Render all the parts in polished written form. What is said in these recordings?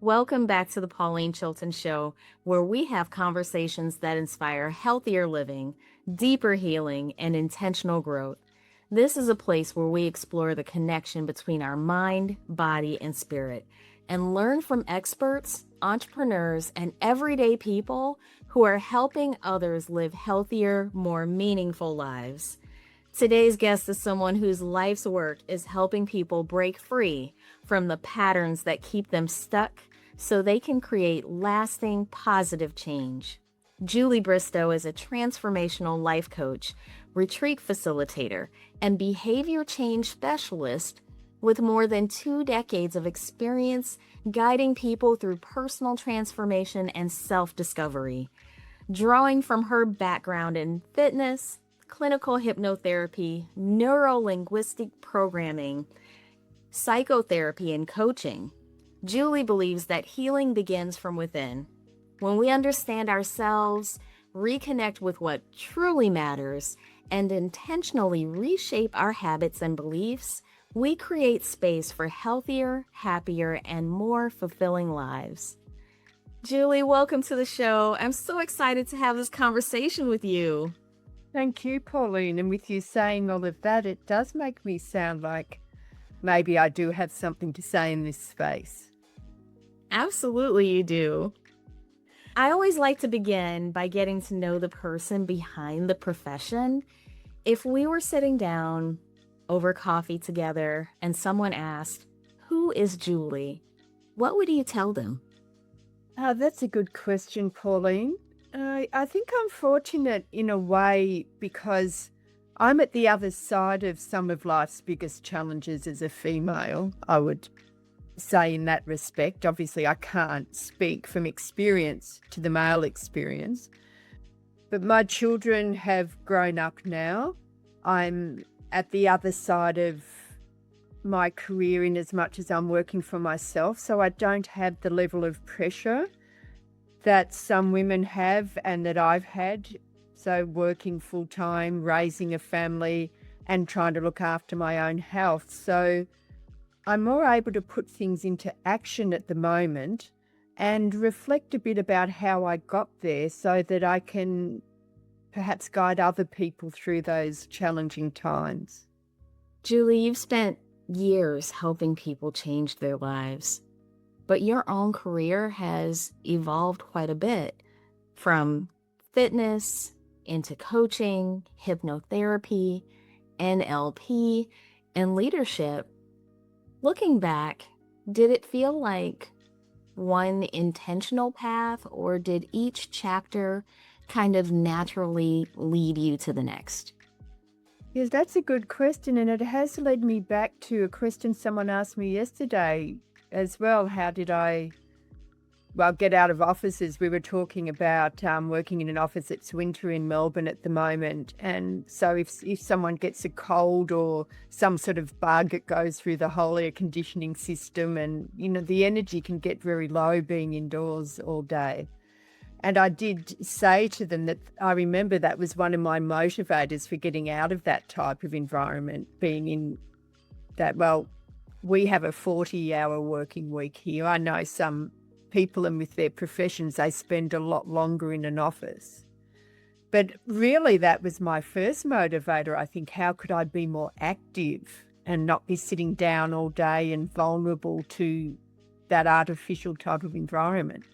Welcome back to the Pauline Chilton Show, where we have conversations that inspire healthier living, deeper healing, and intentional growth. This is a place where we explore the connection between our mind, body, and spirit, and learn from experts, entrepreneurs, and everyday people who are helping others live healthier, more meaningful lives. Today's guest is someone whose life's work is helping people break free from the patterns that keep them stuck so they can create lasting, positive change. Julie Bristow is a transformational life coach, retreat facilitator, and behavior change specialist with more than 2 decades of experience guiding people through personal transformation and self-discovery. Drawing from her background in fitness, clinical hypnotherapy, neuro-linguistic programming, psychotherapy, and coaching, Julie believes that healing begins from within. When we understand ourselves, reconnect with what truly matters, and intentionally reshape our habits and beliefs, we create space for healthier, happier, and more fulfilling lives. Julie, welcome to the show. I'm so excited to have this conversation with you. Thank you, Pauline. And with you saying all of that, it does make me sound like maybe I do have something to say in this space. Absolutely, you do. I always like to begin by getting to know the person behind the profession. If we were sitting down over coffee together and someone asked, "Who is Julie?" what would you tell them? That's a good question, Pauline. I think I'm fortunate in a way because I'm at the other side of some of life's biggest challenges as a female, I would say in that respect. Obviously, I can't speak from experience to the male experience, but my children have grown up now. I'm at the other side of my career in as much as I'm working for myself, so I don't have the level of pressure that some women have and that I've had. So working full time, raising a family and trying to look after my own health. So I'm more able to put things into action at the moment and reflect a bit about how I got there so that I can perhaps guide other people through those challenging times. Julie, you've spent years helping people change their lives, but your own career has evolved quite a bit from fitness into coaching, hypnotherapy, NLP, and leadership. Looking back, did it feel like one intentional path, or did each chapter kind of naturally lead you to the next? Yes, that's a good question. And it has led me back to a question someone asked me yesterday as well. How did I, get out of offices? We were talking about working in an office. It's winter in Melbourne at the moment. And so if someone gets a cold or some sort of bug, it goes through the whole air conditioning system. And, the energy can get very low being indoors all day. And I did say to them that I remember that was one of my motivators for getting out of that type of environment, being in that, we have a 40-hour working week here. I know some people, and with their professions, they spend a lot longer in an office. But really, that was my first motivator. I think, how could I be more active and not be sitting down all day and vulnerable to that artificial type of environment?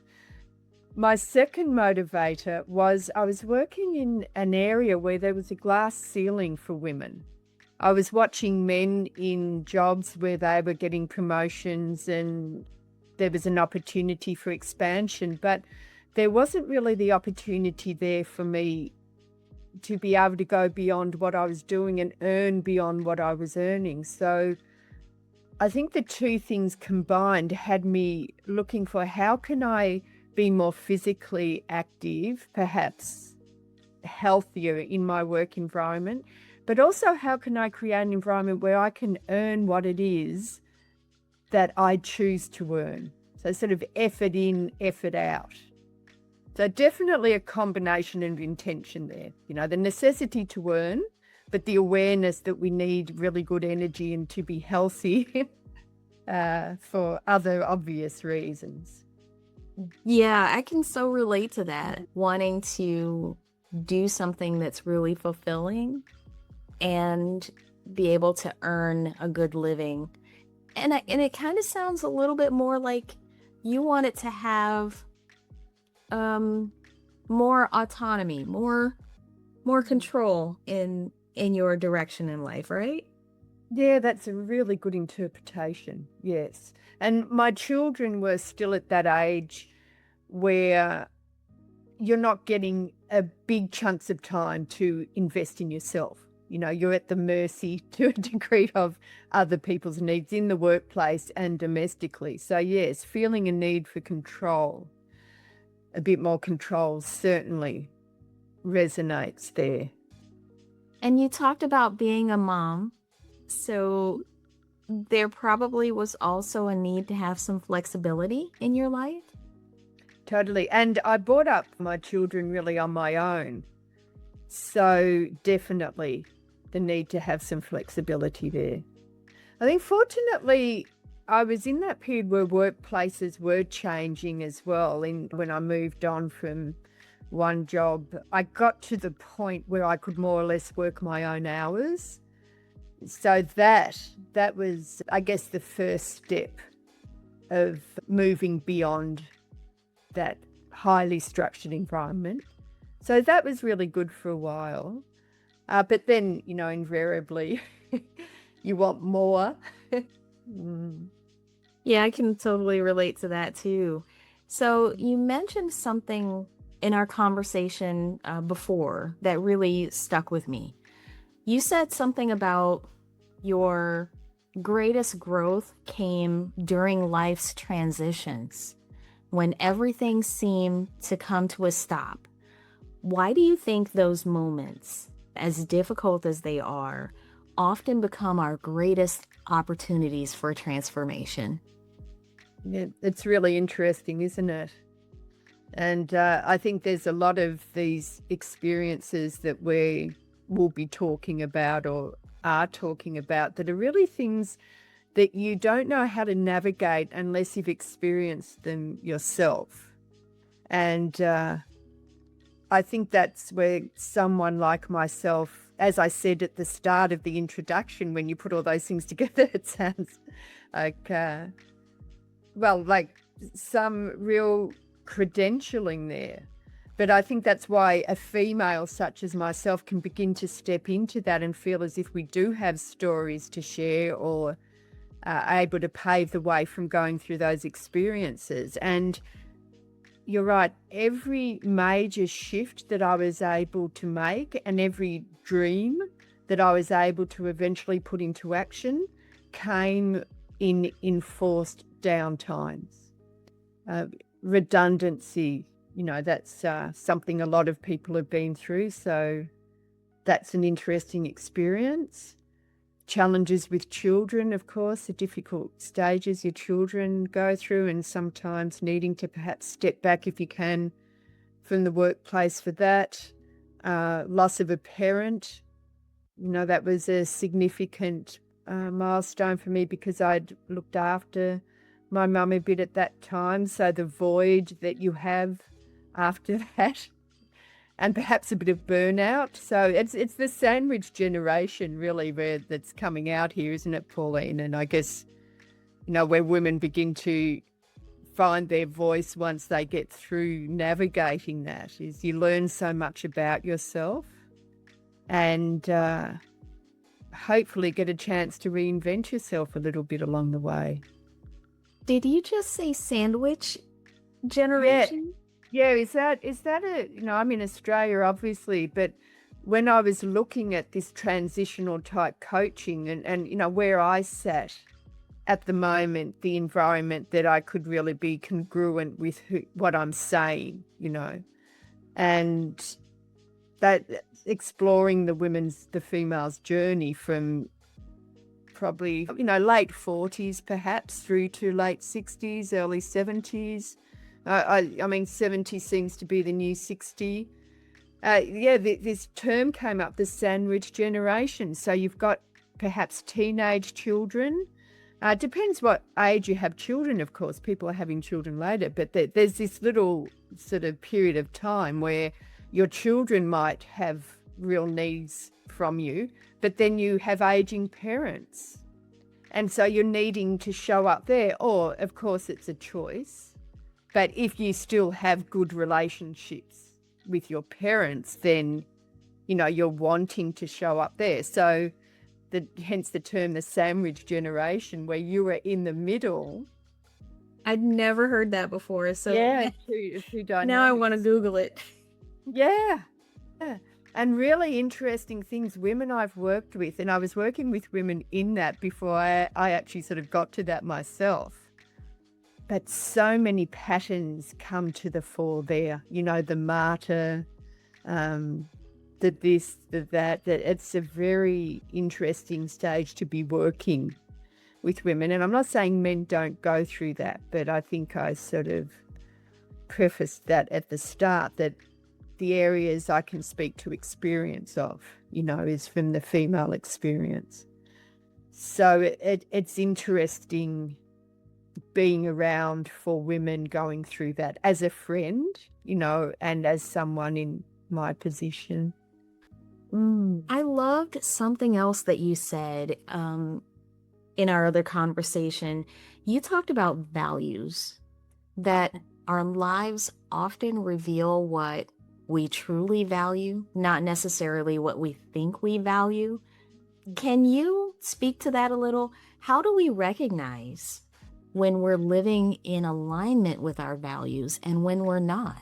My second motivator was I was working in an area where there was a glass ceiling for women. I was watching men in jobs where they were getting promotions and there was an opportunity for expansion, but there wasn't really the opportunity there for me to be able to go beyond what I was doing and earn beyond what I was earning. So I think the two things combined had me looking for how can I be more physically active, perhaps healthier in my work environment, but also how can I create an environment where I can earn what it is that I choose to earn. So sort of effort in, effort out. So definitely a combination of intention there. The necessity to earn, but the awareness that we need really good energy and to be healthy for other obvious reasons. Yeah, I can so relate to that. Wanting to do something that's really fulfilling and be able to earn a good living. And it kind of sounds a little bit more like you want it to have um more autonomy, more control in your direction in life, right? Yeah, that's a really good interpretation. Yes. And my children were still at that age where you're not getting a big chunks of time to invest in yourself. You're at the mercy to a degree of other people's needs in the workplace and domestically. So, yes, feeling a need for control, a bit more control certainly resonates there. And you talked about being a mom. So there probably was also a need to have some flexibility in your life. Totally. And I brought up my children really on my own. So definitely the need to have some flexibility there. I think fortunately I was in that period where workplaces were changing as well. When I moved on from one job, I got to the point where I could more or less work my own hours. So that was, I guess, the first step of moving beyond that highly structured environment. So that was really good for a while. But then, invariably, you want more. Mm. Yeah, I can totally relate to that too. So you mentioned something in our conversation before that really stuck with me. You said something about your greatest growth came during life's transitions, when everything seemed to come to a stop. Why do you think those moments, as difficult as they are, often become our greatest opportunities for transformation? Yeah, it's really interesting, isn't it? And I think there's a lot of these experiences that we will be talking about or are talking about that are really things that you don't know how to navigate unless you've experienced them yourself. And I think that's where someone like myself, as I said at the start of the introduction, when you put all those things together, it sounds like, like some real credentialing there. But I think that's why a female such as myself can begin to step into that and feel as if we do have stories to share or are able to pave the way from going through those experiences. And you're right, every major shift that I was able to make and every dream that I was able to eventually put into action came in enforced downtimes. Redundancy, that's something a lot of people have been through. So that's an interesting experience. Challenges with children, of course, the difficult stages your children go through, and sometimes needing to perhaps step back if you can from the workplace for that. Loss of a parent, that was a significant milestone for me because I'd looked after my mum a bit at that time. So the void that you have after that, and perhaps a bit of burnout. So it's the sandwich generation really that's coming out here, isn't it, Pauline? And I guess, where women begin to find their voice once they get through navigating that is you learn so much about yourself and hopefully get a chance to reinvent yourself a little bit along the way. Did you just say sandwich generation? Yeah, is that I'm in Australia, obviously, but when I was looking at this transitional type coaching and where I sat at the moment, the environment that I could really be congruent with what I'm saying, and that exploring the female's journey from probably, late 40s perhaps through to late 60s, early 70s. I mean, 70 seems to be the new 60. This term came up, the sandwich generation. So you've got perhaps teenage children It depends what age you have children, of course. People are having children later, but there's this little sort of period of time where your children might have real needs from you, but then you have aging parents. And so you're needing to show up there, or of course it's a choice. But if you still have good relationships with your parents, then, you're wanting to show up there. So hence the term, the sandwich generation, where you were in the middle. I'd never heard that before. So Yeah, two now I want to dynamics. Google it. Yeah. And really interesting things, women I've worked with, and I was working with women in that before I actually sort of got to that myself. But so many patterns come to the fore there, the martyr, the this, the that it's a very interesting stage to be working with women. And I'm not saying men don't go through that, but I think I sort of prefaced that at the start, that the areas I can speak to experience of, is from the female experience. So it's interesting being around for women going through that as a friend, and as someone in my position. I loved something else that you said in our other conversation. You talked about values, that our lives often reveal what we truly value, not necessarily what we think we value. Can you speak to that a little? How do we recognize when we're living in alignment with our values and when we're not?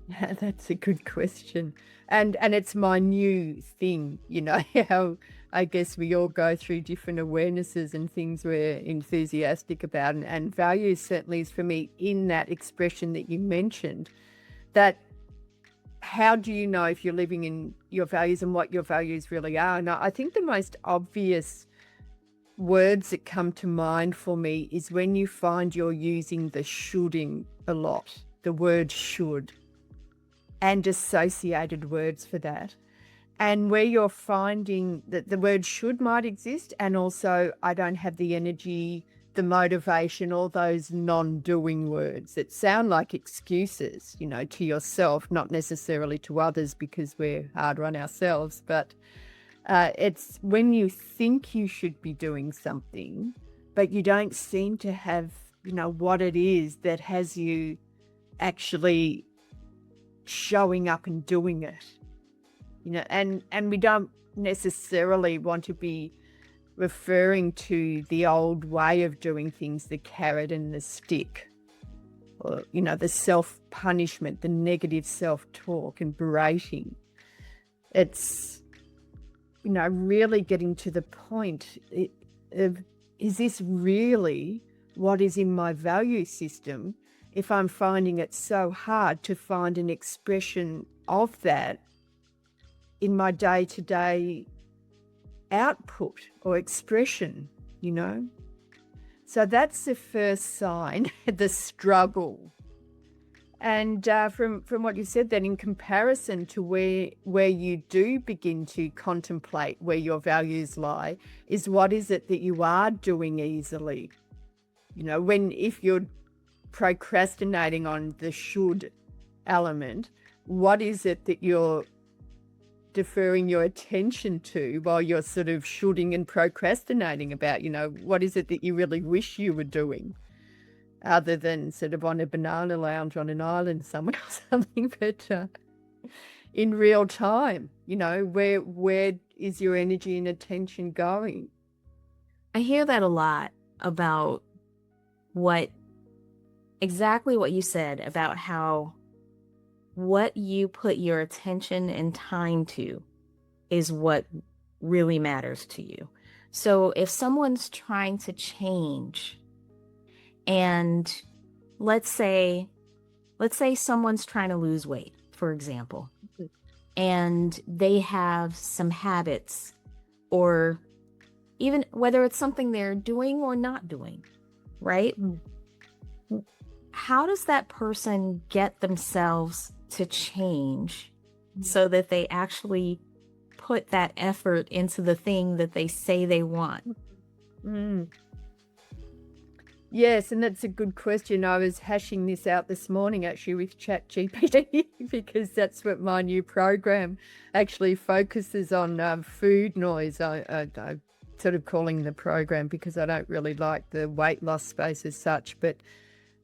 Yeah, that's a good question. And it's my new thing, how I guess we all go through different awarenesses and things we're enthusiastic about. And values certainly is for me in that expression that you mentioned, that how do you know if you're living in your values and what your values really are? And I think the most obvious words that come to mind for me is when you find you're using the shoulding a lot, the word should, and associated words for that. And where you're finding that the word should might exist, and also I don't have the energy, the motivation, all those non-doing words that sound like excuses, to yourself, not necessarily to others because we're harder on ourselves. But it's when you think you should be doing something, but you don't seem to have, what it is that has you actually showing up and doing it, and we don't necessarily want to be referring to the old way of doing things, the carrot and the stick, or, the self-punishment, the negative self-talk and berating. It's, really getting to the point of, is this really what is in my value system? If I'm finding it so hard to find an expression of that in my day-to-day output or expression, So that's the first sign, the struggle. And from what you said then, in comparison to where you do begin to contemplate where your values lie, is what is it that you are doing easily? If you're procrastinating on the should element, what is it that you're deferring your attention to while you're sort of shoulding and procrastinating about? What is it that you really wish you were doing, other than sort of on a banana lounge on an island somewhere or something, but in real time, where is your energy and attention going? I hear that a lot about exactly what you said about how what you put your attention and time to is what really matters to you. So if someone's trying to change, and let's say someone's trying to lose weight, for example, and they have some habits, or even whether it's something they're doing or not doing, right? How does that person get themselves to change so that they actually put that effort into the thing that they say they want? Yes, and that's a good question. I was hashing this out this morning actually with ChatGPT because that's what my new program actually focuses on, food noise. I'm sort of calling the program because I don't really like the weight loss space as such, but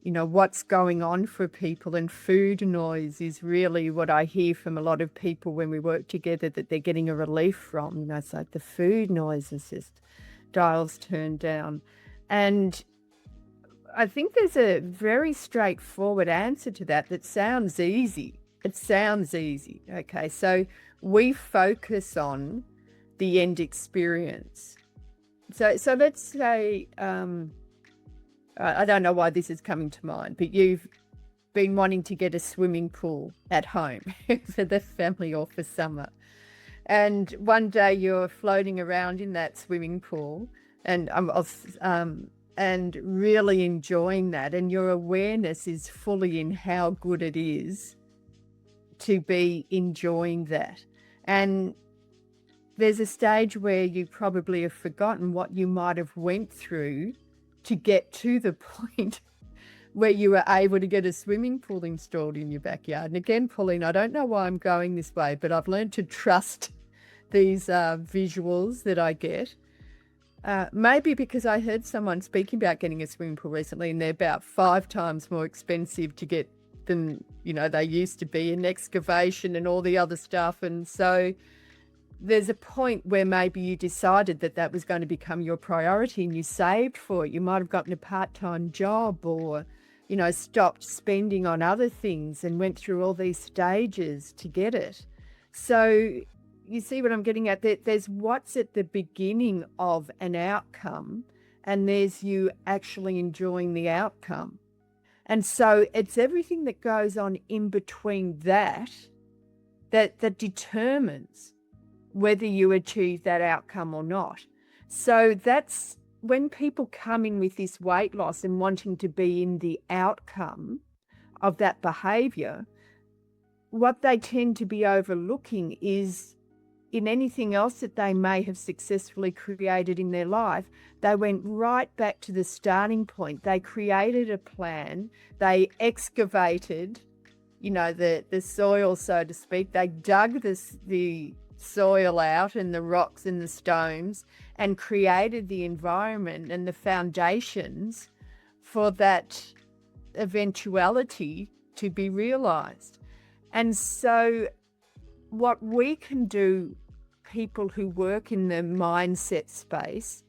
what's going on for people, and food noise is really what I hear from a lot of people when we work together that they're getting a relief from. It's like the food noise is just dials turned down. And I think there's a very straightforward answer to that that sounds easy. It sounds easy. Okay, so we focus on the end experience. So let's say, I don't know why this is coming to mind, but you've been wanting to get a swimming pool at home for the family or for summer. And one day you're floating around in that swimming pool and and really enjoying that, and your awareness is fully in how good it is to be enjoying that. And there's a stage where you probably have forgotten what you might have went through to get to the point where you were able to get a swimming pool installed in your backyard. And again, Pauline, I don't know why I'm going this way, but I've learned to trust these visuals that I get. Maybe because I heard someone speaking about getting a swimming pool recently, and they're about 5 times more expensive to get than they used to be, in excavation and all the other stuff. And so there's a point where maybe you decided that that was going to become your priority and you saved for it. You might have gotten a part-time job or, stopped spending on other things and went through all these stages to get it. So you see what I'm getting at? There's what's at the beginning of an outcome, and there's you actually enjoying the outcome. And so it's everything that goes on in between that determines whether you achieve that outcome or not. So that's when people come in with this weight loss and wanting to be in the outcome of that behavior, what they tend to be overlooking is in anything else that they may have successfully created in their life, they went right back to the starting point. They created a plan. They excavated, the soil, so to speak. They dug the soil out and the rocks and the stones and created the environment and the foundations for that eventuality to be realized. And so what we can do, people who work in the mindset space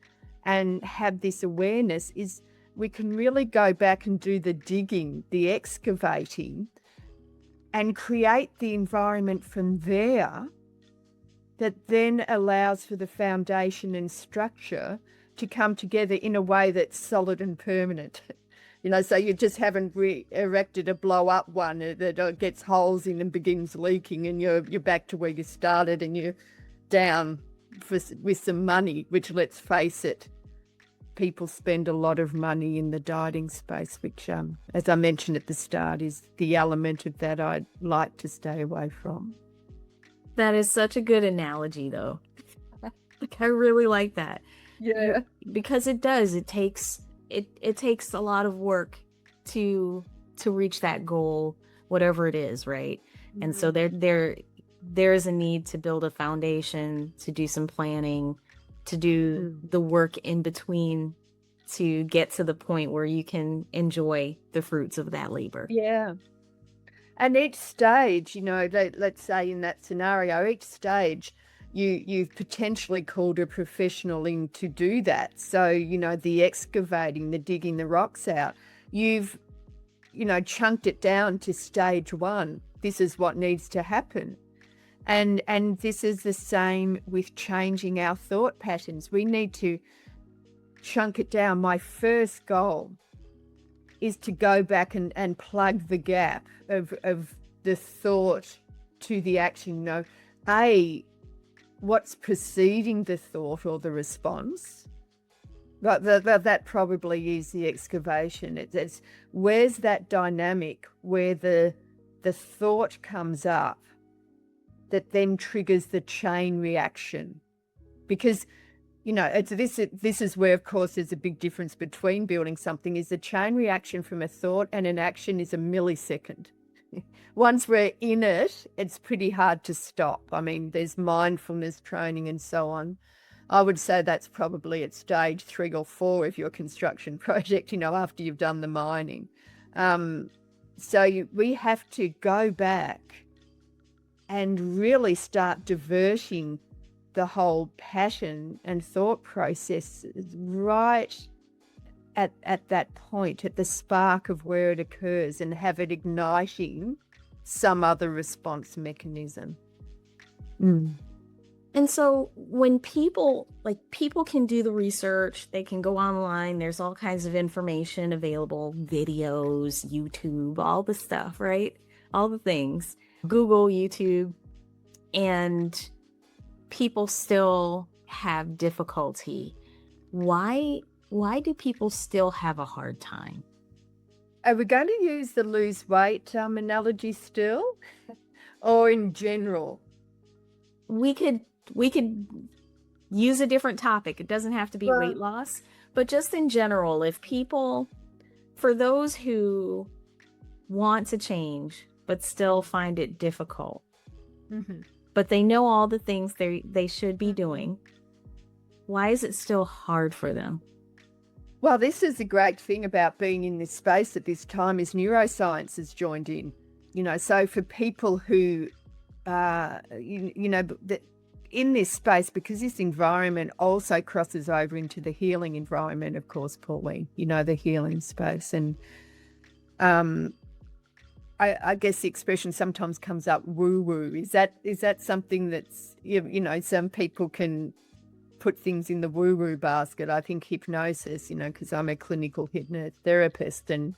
and have this awareness, is we can really go back and do the digging, the excavating, and create the environment from there that then allows for the foundation and structure to come together in a way that's solid and permanent. So you just haven't erected a blow-up one that gets holes in and begins leaking, and you're back to where you started, and you're down with some money, which, let's face it, people spend a lot of money in the dieting space, which, as I mentioned at the start, is the element of that I'd like to stay away from. That is such a good analogy, though. I really like that. Yeah. Because it does. It takes a lot of work to reach that goal, whatever it is, right? Mm-hmm. And so there's a need to build a foundation, to do some planning, to do the work in between to get to the point where you can enjoy the fruits of that labor. Yeah. And each stage, let's say in that scenario, each stage you've potentially called a professional in to do that. So, the excavating, the digging the rocks out, you've, chunked it down to stage 1. This is what needs to happen. And this is the same with changing our thought patterns. We need to chunk it down. My first goal is to go back and plug the gap of the thought to the action. What's preceding the thought or the response? But that probably is the excavation. It's where's that dynamic where the thought comes up that then triggers the chain reaction? Because this is where, of course, there's a big difference between building something. Is the chain reaction from a thought and an action is a millisecond. Once we're in it, it's pretty hard to stop. I mean, there's mindfulness training and so on. I would say that's probably at stage 3 or 4 of your construction project, after you've done the mining. We have to go back and really start diverting the whole passion and thought process right at that point, at the spark of where it occurs, and have it igniting some other response mechanism. And so when people can do the research, they can go online, there's all kinds of information available, videos, YouTube, all the stuff, right? All the things, Google, YouTube, and people still have difficulty. Why do people still have a hard time? Are we going to use the lose weight analogy still, or in general? We could use a different topic. It doesn't have to be weight loss, but just in general, for those who want to change but still find it difficult, but they know all the things they should be doing, why is it still hard for them? Well, this is the great thing about being in this space at this time, is neuroscience has joined in. So for people who in this space, because this environment also crosses over into the healing environment, of course, Pauline, the healing space. And I guess the expression sometimes comes up, woo-woo. Is that something that's, some people can put things in the woo-woo basket? I think hypnosis, because I'm a clinical hypnotherapist, and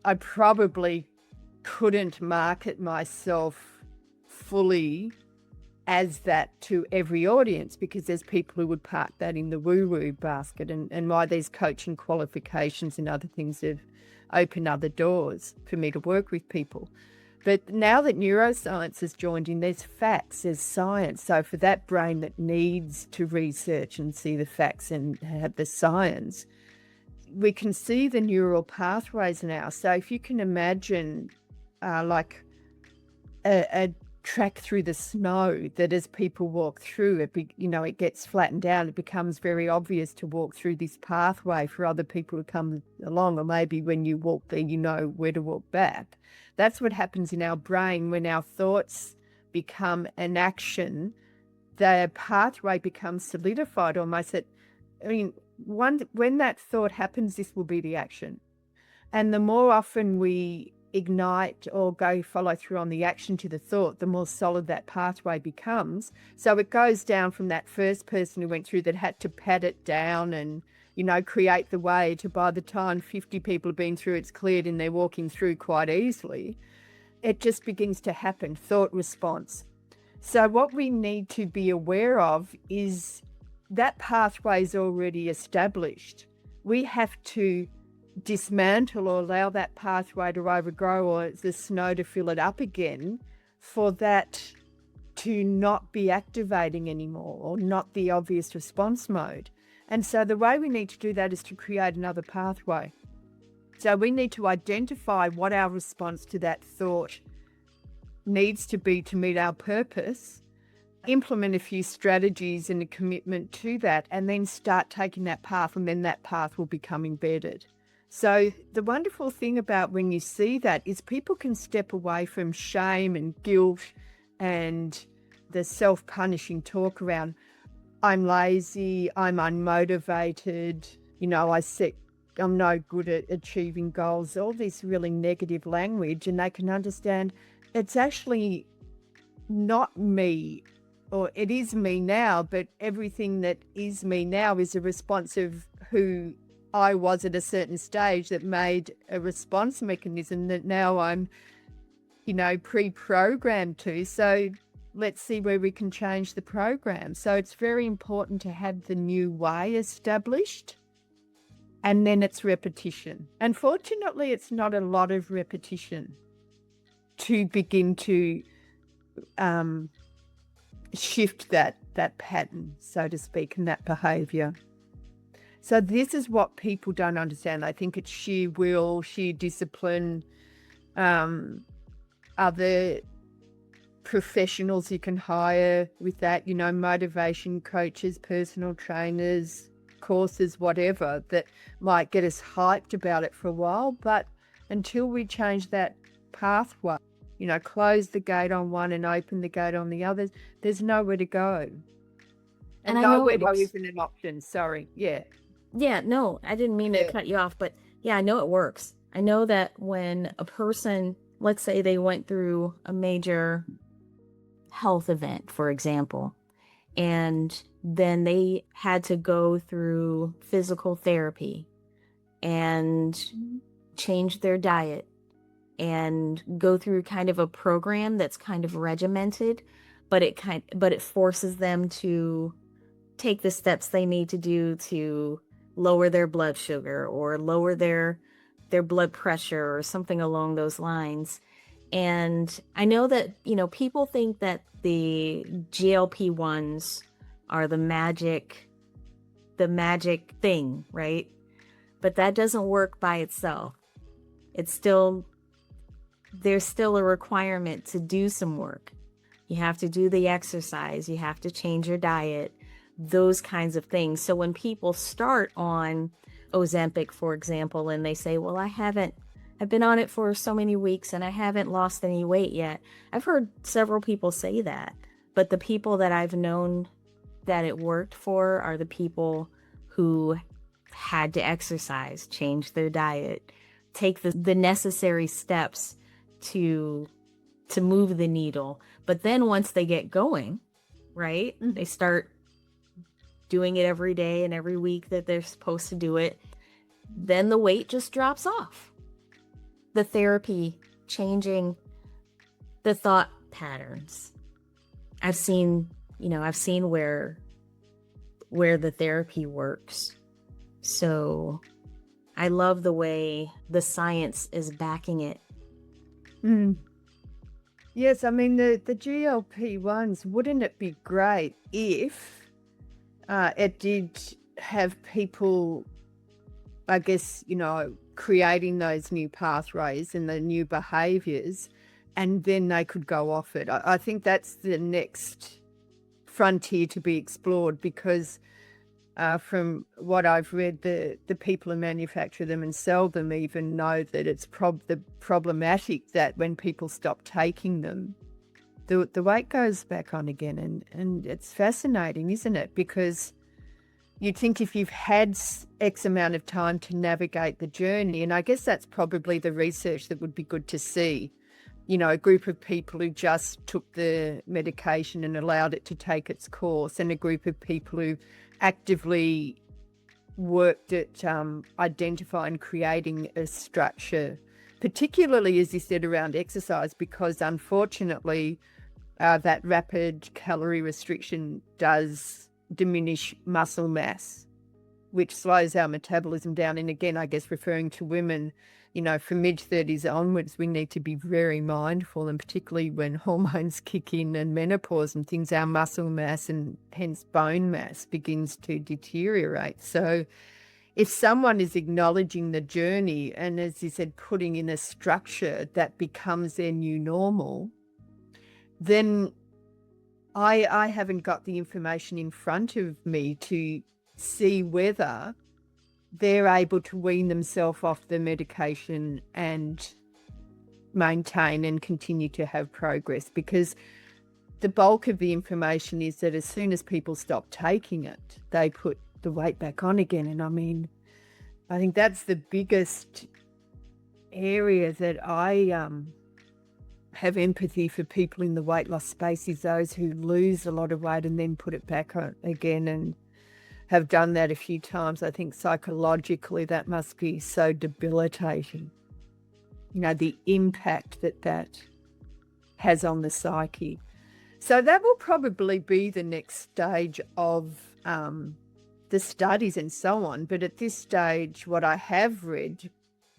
I probably couldn't market myself fully as that to every audience, because there's people who would park that in the woo-woo basket, and why these coaching qualifications and other things have opened other doors for me to work with people. But now that neuroscience has joined in, there's facts, there's science. So for that brain that needs to research and see the facts and have the science, we can see the neural pathways now. So if you can imagine like a track through the snow, that as people walk through it, it gets flattened out. It becomes very obvious to walk through this pathway for other people to come along, or maybe when you walk there, you know where to walk back. That's what happens in our brain when our thoughts become an action. The pathway becomes solidified almost. When that thought happens, this will be the action. And the more often we ignite or go follow through on the action to the thought, the more solid that pathway becomes. So it goes down from that first person who went through that had to pat it down and create the way, to by the time 50 people have been through, it's cleared and they're walking through quite easily. It just begins to happen, thought response. So what we need to be aware of is that pathway is already established. We have to dismantle or allow that pathway to overgrow, or the snow to fill it up again, for that to not be activating anymore, or not the obvious response mode. And so the way we need to do that is to create another pathway. So we need to identify what our response to that thought needs to be to meet our purpose, implement a few strategies and a commitment to that, and then start taking that path, and then that path will become embedded. So the wonderful thing about when you see that is people can step away from shame and guilt and the self-punishing talk around, I'm lazy, I'm unmotivated, I'm no good at achieving goals, all this really negative language, and they can understand it's actually not me, or it is me now, but everything that is me now is a response of who I was at a certain stage that made a response mechanism that now I'm, pre-programmed to. So let's see where we can change the program. So it's very important to have the new way established, and then it's repetition. Unfortunately, it's not a lot of repetition to begin to shift that pattern, so to speak, and that behavior. So this is what people don't understand. They think it's sheer will, sheer discipline. Other professionals you can hire with that, motivation coaches, personal trainers, courses, whatever, that might get us hyped about it for a while. But until we change that pathway, close the gate on one and open the gate on the others, there's nowhere to go. And I know nowhere it to go works. isn't an option. Sorry. Yeah. Yeah, no, I didn't mean to cut you off, but yeah, I know it works. I know that when a person, let's say they went through a major health event, for example, and then they had to go through physical therapy and change their diet and go through kind of a program that's kind of regimented, but it forces them to take the steps they need to do to lower their blood sugar or lower their blood pressure or something along those lines. And I know that, people think that the GLP-1s are the magic thing, right? But that doesn't work by itself. There's still a requirement to do some work. You have to do the exercise, you have to change your diet, those kinds of things. So when people start on Ozempic, for example, and they say, well, I've been on it for so many weeks and I haven't lost any weight yet. I've heard several people say that, but the people that I've known that it worked for are the people who had to exercise, change their diet, take the necessary steps to move the needle. But then once they get going, right, they start doing it every day and every week that they're supposed to do it, then the weight just drops off. The therapy, changing the thought patterns. I've seen where the therapy works. So I love the way the science is backing it. Yes, I mean, the GLP-1s, wouldn't it be great if it did have people, I guess, creating those new pathways and the new behaviors, and then they could go off it. I think that's the next frontier to be explored, because from what I've read, the people who manufacture them and sell them even know that it's problematic that when people stop taking them, the weight goes back on again. And it's fascinating, isn't it? Because you'd think if you've had X amount of time to navigate the journey, and I guess that's probably the research that would be good to see, a group of people who just took the medication and allowed it to take its course, and a group of people who actively worked at identifying, creating a structure, particularly, as you said, around exercise, because unfortunately that rapid calorie restriction does diminish muscle mass, which slows our metabolism down. And again, I guess referring to women, from mid-30s onwards, we need to be very mindful, and particularly when hormones kick in and menopause and things, our muscle mass and hence bone mass begins to deteriorate. So if someone is acknowledging the journey and, as you said, putting in a structure that becomes their new normal, then I haven't got the information in front of me to see whether they're able to wean themselves off the medication and maintain and continue to have progress, because the bulk of the information is that as soon as people stop taking it, they put the weight back on again. And I mean, I think that's the biggest area that I have empathy for people in the weight loss space, is those who lose a lot of weight and then put it back on again, and have done that a few times. I think psychologically that must be so debilitating, the impact that has on the psyche. So that will probably be the next stage of the studies and so on. But at this stage, what I have read,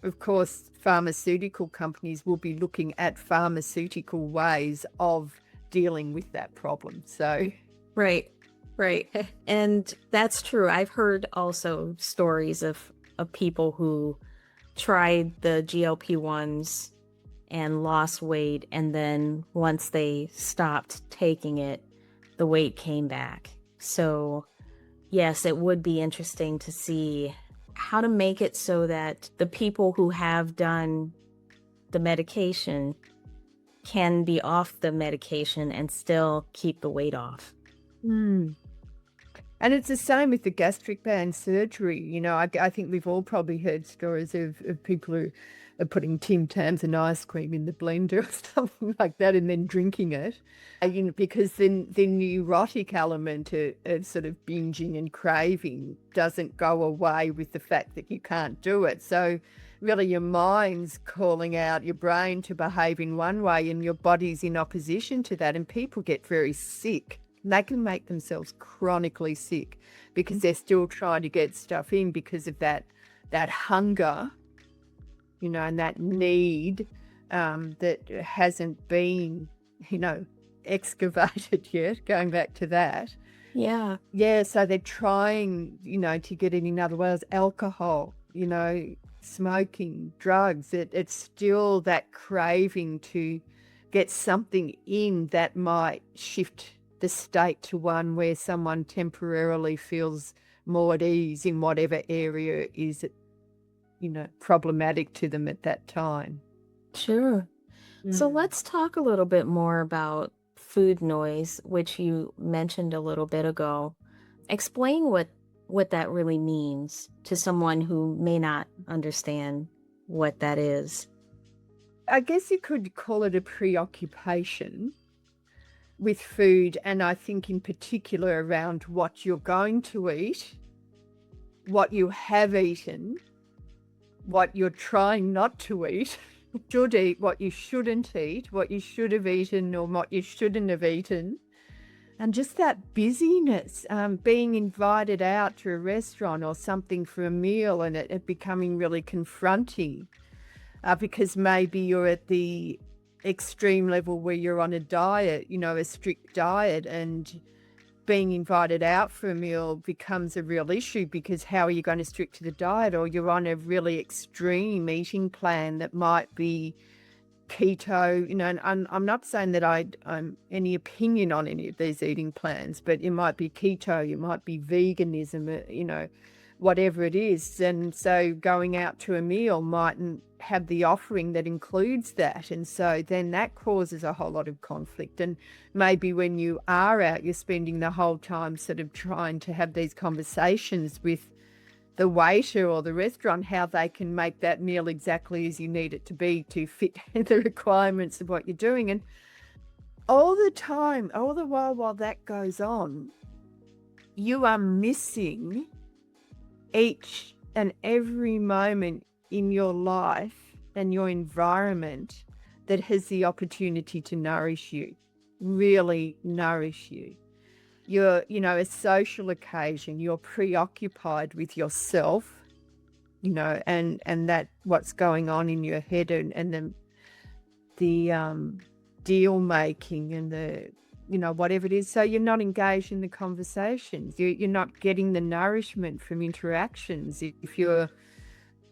of course, pharmaceutical companies will be looking at pharmaceutical ways of dealing with that problem. So, Right, right. And that's true. I've heard also stories of people who tried the GLP-1s and lost weight, and then once they stopped taking it, the weight came back. So, yes, it would be interesting to see how to make it so that the people who have done the medication can be off the medication and still keep the weight off. and it's the same with the gastric band surgery. You know, I think we've all probably heard stories of people who are putting Tim Tams and ice cream in the blender or something like that and then drinking it. You know, because then the neurotic element of sort of binging and craving doesn't go away with the fact that you can't do it. So really your mind's calling out your brain to behave in one way and your body's in opposition to that, and people get very sick. They can make themselves chronically sick because they're still trying to get stuff in because of that hunger, you know, and that need that hasn't been, you know, excavated yet, going back to that. Yeah. Yeah, so they're trying, you know, to get it in other ways. Alcohol, you know, smoking, drugs. It's still that craving to get something in that might shift the state to one where someone temporarily feels more at ease in whatever area is, you know, problematic to them at that time. Sure. So let's talk a little bit more about food noise, which you mentioned a little bit ago. Explain what that really means to someone who may not understand what that is. I guess you could call it a preoccupation with food, and I think in particular around what you're going to eat, what you have eaten, what you're trying not to eat, should eat, what you shouldn't eat, what you should have eaten or what you shouldn't have eaten. And just that busyness, being invited out to a restaurant or something for a meal and it becoming really confronting because maybe you're at the extreme level where you're on a diet, you know, a strict diet, and being invited out for a meal becomes a real issue because how are you going to stick to the diet? Or you're on a really extreme eating plan that might be keto, you know, and I'm not saying that I'm any opinion on any of these eating plans, but it might be keto, it might be veganism, you know, whatever it is. And so going out to a meal mightn't have the offering that includes that. And so then that causes a whole lot of conflict. And maybe when you are out, you're spending the whole time sort of trying to have these conversations with the waiter or the restaurant, how they can make that meal exactly as you need it to be to fit the requirements of what you're doing. And all the time, all the while that goes on, you are missing each and every moment in your life and your environment that has the opportunity to nourish you, really nourish you. You're, you know, a social occasion, you're preoccupied with yourself, you know, and that what's going on in your head and the deal making and the, you know, whatever it is. So you're not engaged in the conversations. You're not getting the nourishment from interactions. If you're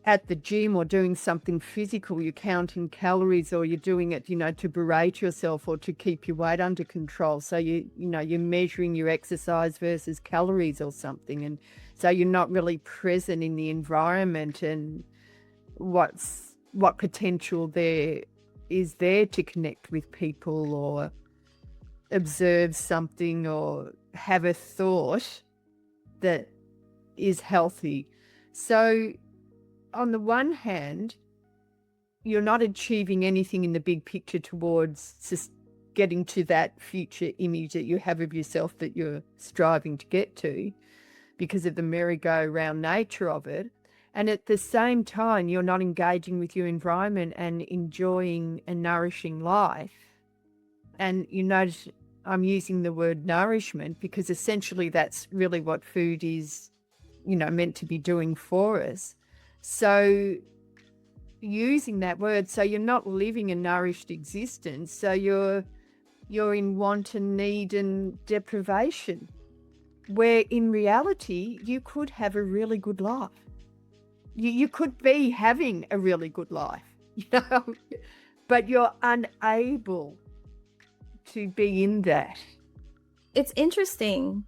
at the gym or doing something physical, you're counting calories or you're doing it, you know, to berate yourself or to keep your weight under control. So you know, you're measuring your exercise versus calories or something. And so you're not really present in the environment and what potential there is there to connect with people or observe something or have a thought that is healthy. So on the one hand, you're not achieving anything in the big picture towards just getting to that future image that you have of yourself that you're striving to get to because of the merry-go-round nature of it. And at the same time, you're not engaging with your environment and enjoying a nourishing life. And you notice I'm using the word nourishment because essentially that's really what food is, you know, meant to be doing for us. So using that word, so you're not living a nourished existence. So you're you're in want and need and deprivation, where in reality, you could have a really good life. You could be having a really good life, but you're unable to be in that. It's interesting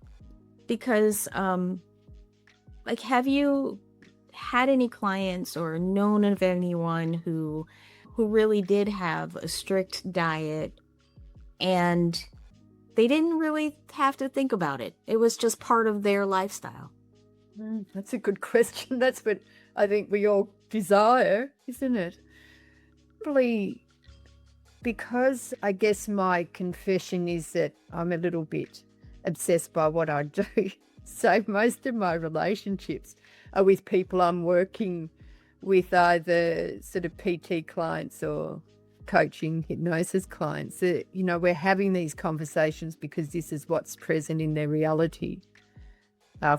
because, like, have you had any clients or known of anyone who really did have a strict diet and they didn't really have to think about it? It was just part of their lifestyle. That's a good question. That's what I think we all desire, isn't it? Probably because I guess my confession is that I'm a little bit obsessed by what I do. So most of my relationships are with people I'm working with, either sort of PT clients or coaching hypnosis clients. We're having these conversations because this is what's present in their reality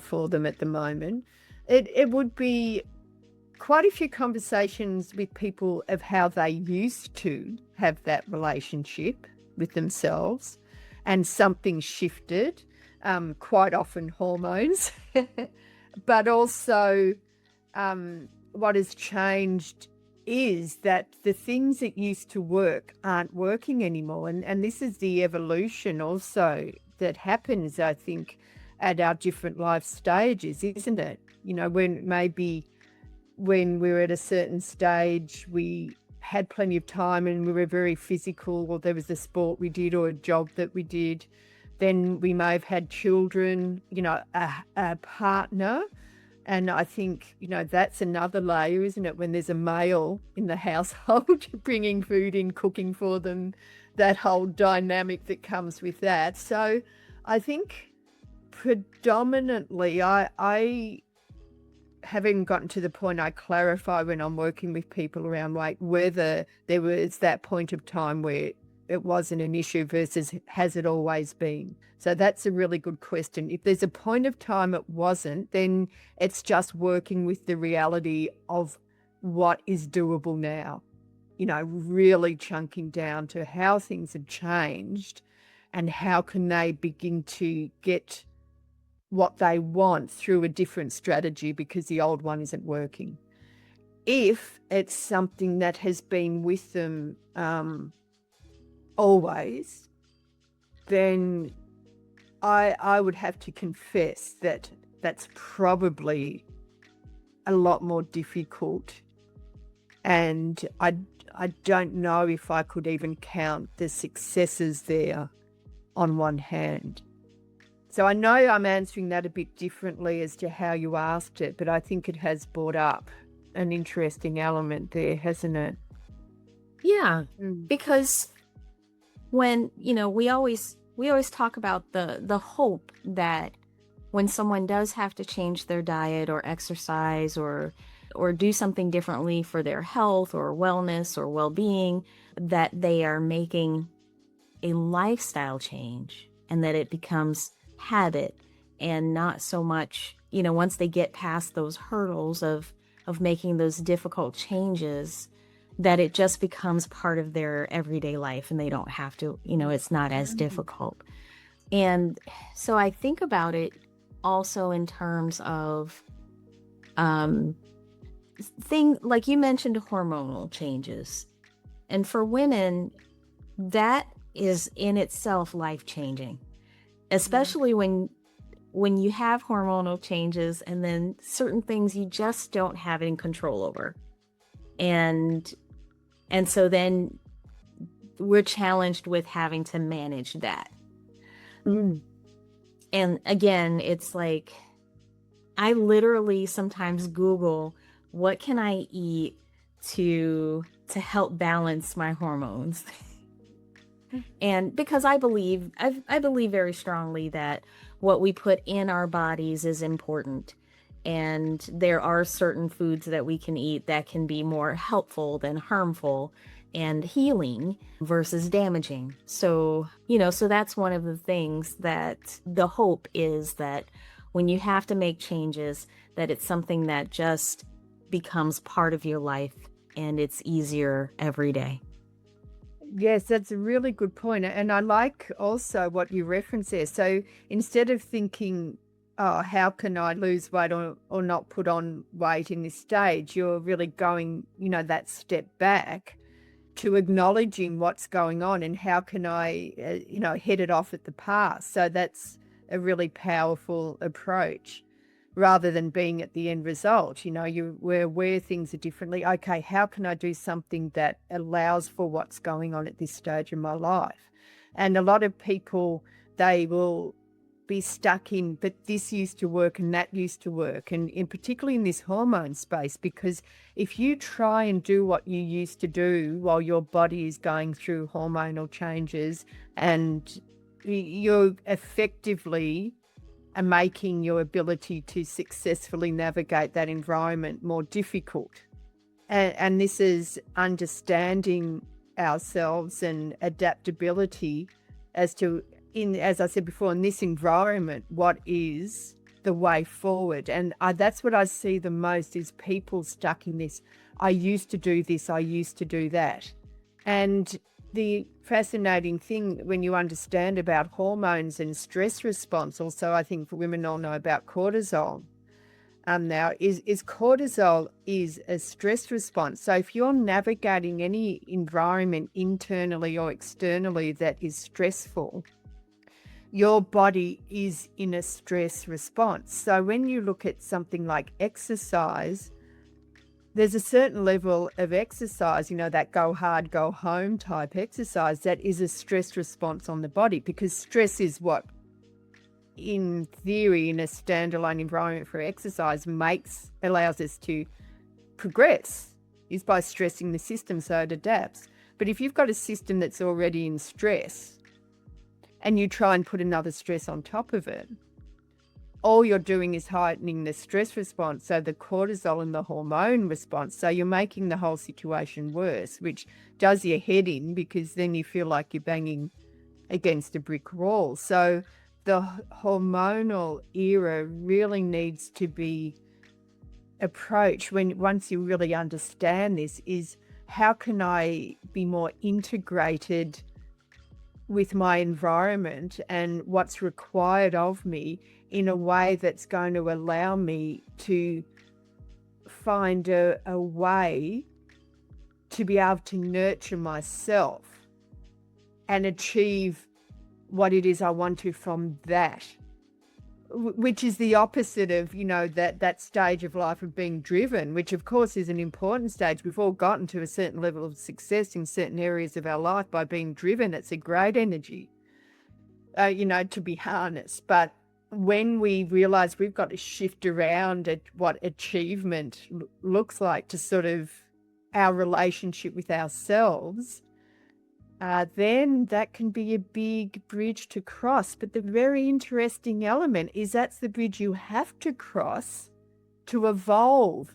for them at the moment. It would be quite a few conversations with people of how they used to have that relationship with themselves and something shifted, quite often hormones, but also what has changed is that the things that used to work aren't working anymore. And this is the evolution also that happens, I think, at our different life stages, isn't it? When we were at a certain stage, we had plenty of time and we were very physical, or there was a sport we did or a job that we did. Then we may have had children, a partner. And I think, that's another layer, isn't it? When there's a male in the household bringing food in, cooking for them, that whole dynamic that comes with that. So I think predominantly I haven't gotten to the point I clarify when I'm working with people around weight, whether there was that point of time where it wasn't an issue versus has it always been? So that's a really good question. If there's a point of time it wasn't, then it's just working with the reality of what is doable now, really chunking down to how things have changed and how can they begin to get what they want through a different strategy because the old one isn't working. If it's something that has been with them always, then I would have to confess that that's probably a lot more difficult. And I don't know if I could even count the successes there on one hand. So I know I'm answering that a bit differently as to how you asked it, but I think it has brought up an interesting element there, hasn't it? Yeah, because when, we always talk about the hope that when someone does have to change their diet or exercise or do something differently for their health or wellness or well-being, that they are making a lifestyle change and that it becomes habit and not so much, once they get past those hurdles of making those difficult changes, that it just becomes part of their everyday life and they don't have to, it's not as difficult. And so I think about it also in terms of thing like you mentioned, hormonal changes. And for women, that is in itself life-changing, especially when you have hormonal changes and then certain things you just don't have any control over. And so then we're challenged with having to manage that. And again, it's like, I literally sometimes Google, what can I eat to help balance my hormones? And because I believe very strongly that what we put in our bodies is important. And there are certain foods that we can eat that can be more helpful than harmful and healing versus damaging. So, so that's one of the things that the hope is, that when you have to make changes, that it's something that just becomes part of your life and it's easier every day. Yes, that's a really good point. And I like also what you reference there. So instead of thinking, oh, how can I lose weight or not put on weight in this stage, you're really going, that step back to acknowledging what's going on and how can I, head it off at the pass. So that's a really powerful approach rather than being at the end result. We're aware things are differently. Okay, how can I do something that allows for what's going on at this stage in my life? And a lot of people, they will be stuck in, but this used to work and that used to work. And in particularly in this hormone space, because if you try and do what you used to do while your body is going through hormonal changes, and you're effectively making your ability to successfully navigate that environment more difficult. And this is understanding ourselves and adaptability as to, as I said before, in this environment, what is the way forward. And that's what I see the most is people stuck in this. I used to do this, I used to do that. And the fascinating thing when you understand about hormones and stress response, also I think for women all know about cortisol now, is cortisol is a stress response. So if you're navigating any environment internally or externally that is stressful, your body is in a stress response. So when you look at something like exercise, there's a certain level of exercise, that go hard, go home type exercise that is a stress response on the body, because stress is what, in theory, in a standalone environment for exercise, allows us to progress, is by stressing the system so it adapts. But if you've got a system that's already in stress and you try and put another stress on top of it, all you're doing is heightening the stress response, so the cortisol and the hormone response. So you're making the whole situation worse, which does your head in, because then you feel like you're banging against a brick wall. So the hormonal era really needs to be approached once you really understand this, is how can I be more integrated with my environment and what's required of me in a way that's going to allow me to find a way to be able to nurture myself and achieve what it is I want to from that, which is the opposite of, that stage of life of being driven, which of course is an important stage. We've all gotten to a certain level of success in certain areas of our life by being driven. It's a great energy, to be harnessed. But when we realize we've got to shift around at what achievement looks like to sort of our relationship with ourselves, then that can be a big bridge to cross. But the very interesting element is that's the bridge you have to cross to evolve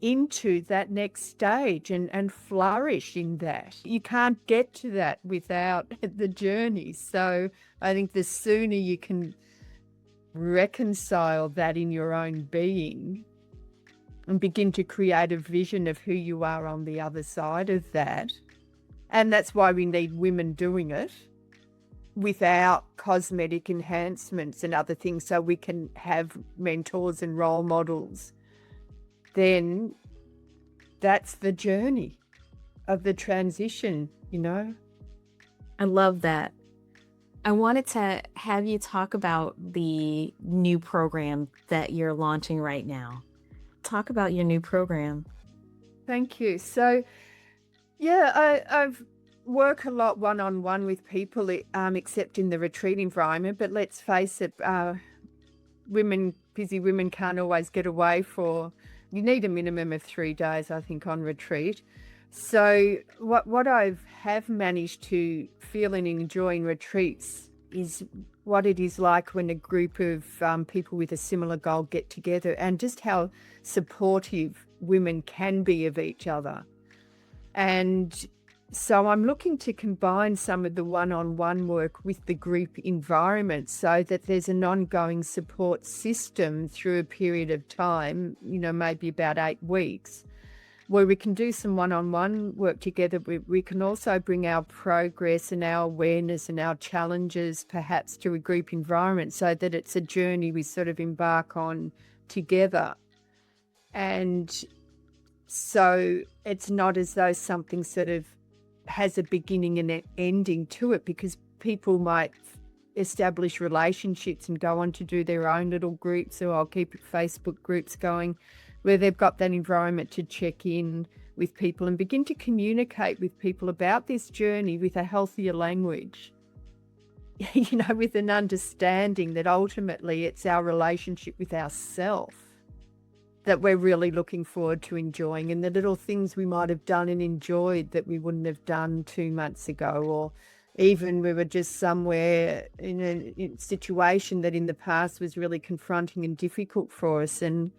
into that next stage and flourish in that. You can't get to that without the journey. So I think the sooner you can reconcile that in your own being and begin to create a vision of who you are on the other side of that. And that's why we need women doing it without cosmetic enhancements and other things, so we can have mentors and role models. Then that's the journey of the transition, I love that. I wanted to have you talk about the new program that you're launching right now. Talk about your new program. Thank you. So, yeah, I've work a lot one-on-one with people, except in the retreat environment. But let's face it, busy women can't always get away you need a minimum of 3 days, I think, on retreat. So what I have managed to feel and enjoy in retreats is what it is like when a group of people with a similar goal get together, and just how supportive women can be of each other. And so I'm looking to combine some of the one-on-one work with the group environment so that there's an ongoing support system through a period of time, maybe about 8 weeks, where we can do some one-on-one work together. We can also bring our progress and our awareness and our challenges perhaps to a group environment, so that it's a journey we sort of embark on together. And so it's not as though something sort of has a beginning and an ending to it, because people might establish relationships and go on to do their own little groups, or I'll keep Facebook groups going, where they've got that environment to check in with people and begin to communicate with people about this journey with a healthier language, with an understanding that ultimately it's our relationship with ourself that we're really looking forward to enjoying, and the little things we might have done and enjoyed that we wouldn't have done 2 months ago, or even we were just somewhere in a situation that in the past was really confronting and difficult for us, and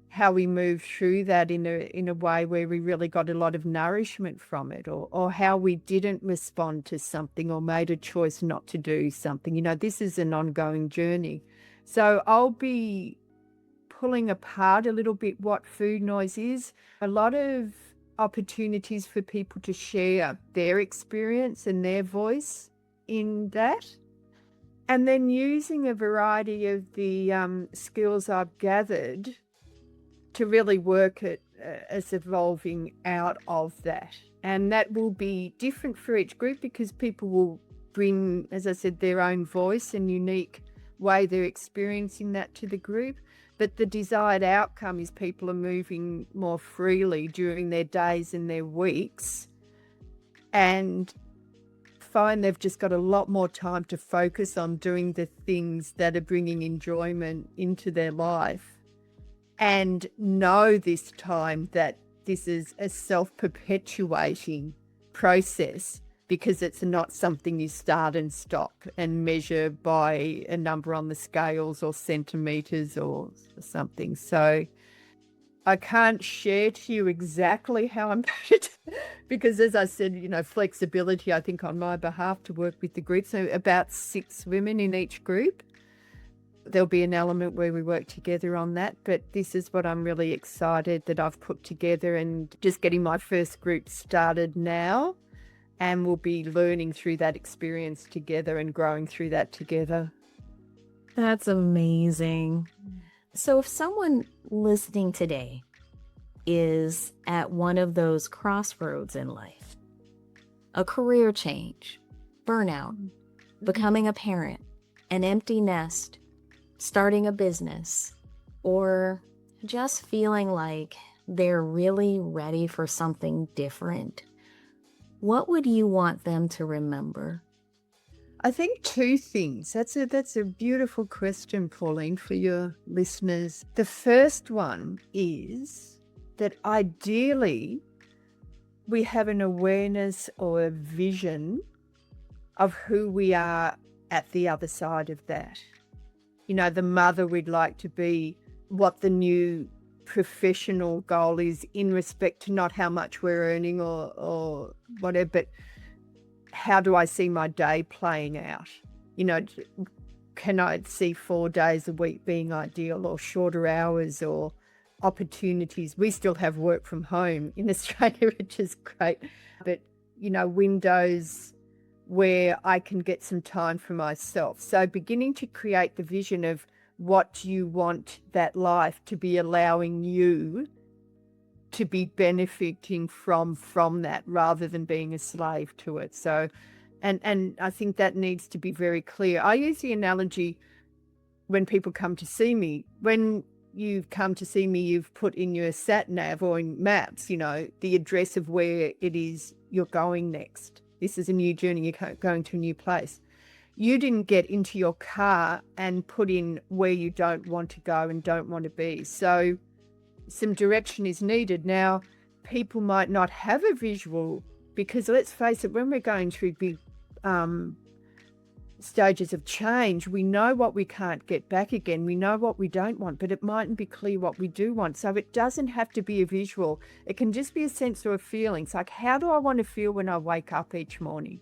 how we moved through that in a way where we really got a lot of nourishment from it, or how we didn't respond to something or made a choice not to do something. This is an ongoing journey. So I'll be pulling apart a little bit what food noise is. A lot of opportunities for people to share their experience and their voice in that. And then using a variety of the skills I've gathered to really work at as evolving out of that. And that will be different for each group, because people will bring, as I said, their own voice and unique way they're experiencing that to the group. But the desired outcome is people are moving more freely during their days and their weeks, and find they've just got a lot more time to focus on doing the things that are bringing enjoyment into their life, and know this time that this is a self-perpetuating process, because it's not something you start and stop and measure by a number on the scales or centimeters or something. So I can't share to you exactly how I'm going to, because as I said, flexibility, I think on my behalf to work with the group. So about 6 women in each group. There'll be an element where we work together on that, but this is what I'm really excited that I've put together, and just getting my first group started now. And we'll be learning through that experience together and growing through that together. That's amazing. So if someone listening today is at one of those crossroads in life, a career change, burnout, becoming a parent, an empty nest, starting a business, or just feeling like they're really ready for something different, what would you want them to remember? I think 2 things. That's a beautiful question, Pauline, for your listeners. The first one is that ideally we have an awareness or a vision of who we are at the other side of that. The mother we'd like to be, what the new professional goal is in respect to not how much we're earning or whatever, but how do I see my day playing out? Can I see 4 days a week being ideal, or shorter hours, or opportunities? We still have work from home in Australia, which is great, but windows where I can get some time for myself. So beginning to create the vision of what you want that life to be, allowing you to be benefiting from that, rather than being a slave to it. So, and I think that needs to be very clear. I use the analogy when people come to see me. When you've come to see me, you've put in your sat nav or in maps, the address of where it is you're going next. This is a new journey. You're going to a new place. You didn't get into your car and put in where you don't want to go and don't want to be. So some direction is needed. Now, people might not have a visual, because let's face it, when we're going through big stages of change, we know what we can't get back again. We know what we don't want, but it mightn't be clear what we do want. So it doesn't have to be a visual. It can just be a sense or a feeling. It's like, how do I want to feel when I wake up each morning?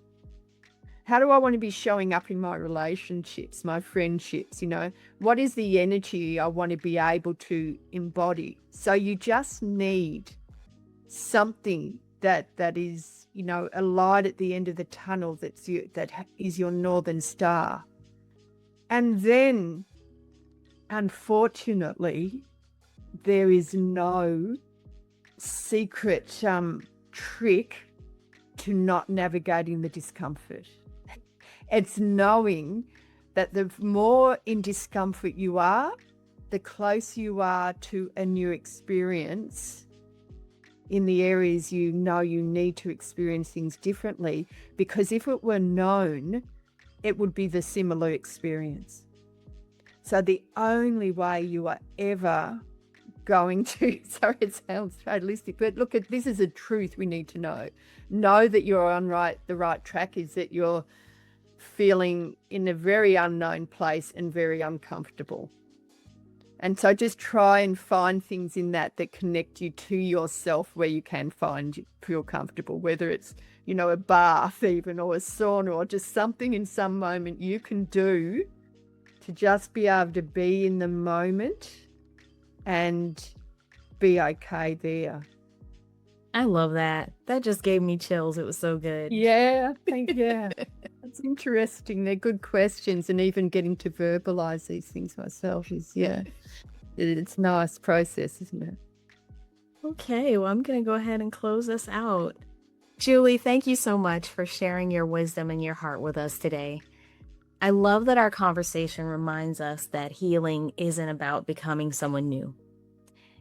How do I want to be showing up in my relationships, my friendships? What is the energy I want to be able to embody? So you just need something that is, a light at the end of the tunnel that is your northern star. And then, unfortunately, there is no secret trick to not navigating the discomfort. It's knowing that the more in discomfort you are, the closer you are to a new experience in the areas you know you need to experience things differently. Because if it were known, it would be the similar experience. So the only way you are ever going to, sorry, it sounds fatalistic, but look, this is a truth we need to know that you're on the right track, is that you're feeling in a very unknown place and very uncomfortable. And so just try and find things in that connect you to yourself, where you can feel comfortable, whether it's, a bath even, or a sauna, or just something in some moment you can do to just be able to be in the moment and be okay there. I love that. That just gave me chills. It was so good. Yeah, yeah. It's interesting. They're good questions, and even getting to verbalize these things myself is, it's a nice process, isn't it? Okay, well, I'm going to go ahead and close this out. Julie, thank you so much for sharing your wisdom and your heart with us today. I love that our conversation reminds us that healing isn't about becoming someone new.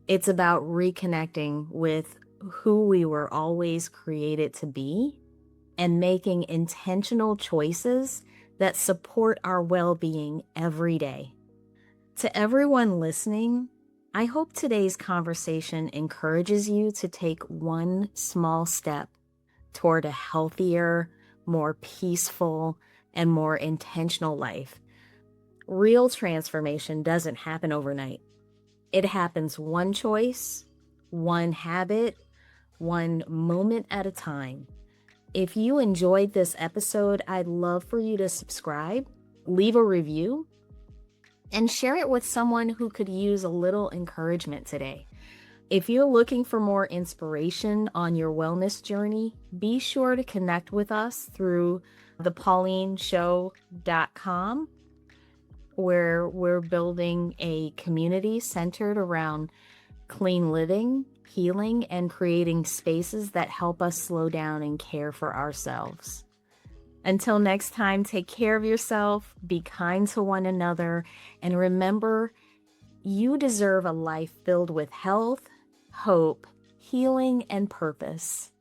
It's about reconnecting with who we were always created to be and making intentional choices that support our well-being every day. To everyone listening, I hope today's conversation encourages you to take one small step toward a healthier, more peaceful, and more intentional life. Real transformation doesn't happen overnight. It happens one choice, one habit, one moment at a time. If you enjoyed this episode, I'd love for you to subscribe, leave a review, and share it with someone who could use a little encouragement today. If you're looking for more inspiration on your wellness journey, be sure to connect with us through thepaulineshow.com, where we're building a community centered around clean living, healing, and creating spaces that help us slow down and care for ourselves. Until next time, take care of yourself, be kind to one another, and remember, you deserve a life filled with health, hope, healing, and purpose.